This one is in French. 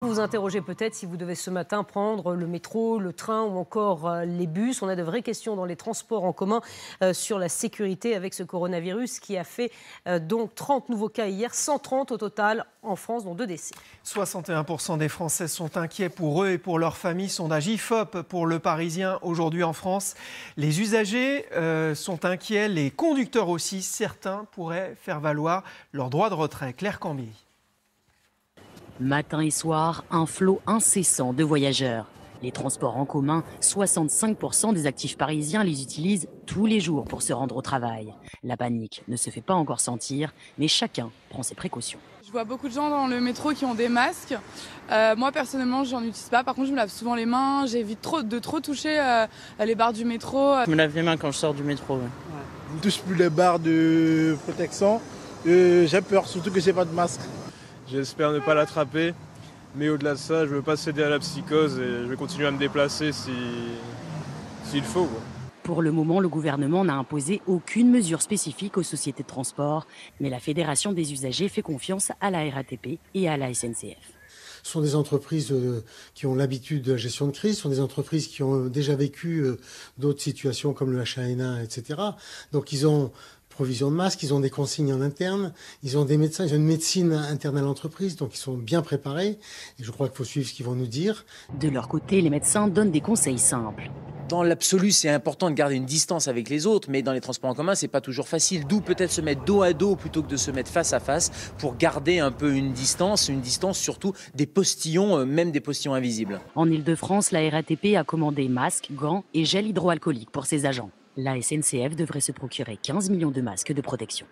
Vous vous interrogez peut-être si vous devez ce matin prendre le métro, le train ou encore les bus. On a de vraies questions dans les transports en commun sur la sécurité avec ce coronavirus qui a fait donc 30 nouveaux cas hier, 130 au total en France, dont 2 décès. 61% des Français sont inquiets pour eux et pour leur famille. Sondage IFOP pour Le Parisien aujourd'hui en France. Les usagers sont inquiets, les conducteurs aussi. Certains pourraient faire valoir leur droit de retrait. Claire Cambier. Matin et soir, un flot incessant de voyageurs. Les transports en commun, 65% des actifs parisiens les utilisent tous les jours pour se rendre au travail. La panique ne se fait pas encore sentir, mais chacun prend ses précautions. Je vois beaucoup de gens dans le métro qui ont des masques. Moi, personnellement, j'en utilise pas. Par contre, je me lave souvent les mains. J'évite de trop toucher les barres du métro. Je me lave les mains quand je sors du métro. Ouais. Je ne touche plus les barres de protection. J'ai peur, surtout que j'ai pas de masque. J'espère ne pas l'attraper, mais au-delà de ça, je ne veux pas céder à la psychose et je vais continuer à me déplacer s'il faut. Pour le moment, le gouvernement n'a imposé aucune mesure spécifique aux sociétés de transport, mais la Fédération des usagers fait confiance à la RATP et à la SNCF. Ce sont des entreprises qui ont l'habitude de la gestion de crise, ce sont des entreprises qui ont déjà vécu d'autres situations comme le H1N1, etc. Donc ils ont provision de masques, ils ont des consignes en interne, ils ont des médecins, ils ont une médecine interne à l'entreprise, donc ils sont bien préparés. Et je crois qu'il faut suivre ce qu'ils vont nous dire. De leur côté, les médecins donnent des conseils simples. Dans l'absolu, c'est important de garder une distance avec les autres, mais dans les transports en commun, c'est pas toujours facile. D'où peut-être se mettre dos à dos plutôt que de se mettre face à face pour garder un peu une distance surtout des postillons, même des postillons invisibles. En Ile-de-France, la RATP a commandé masques, gants et gel hydroalcoolique pour ses agents. La SNCF devrait se procurer 15 millions de masques de protection.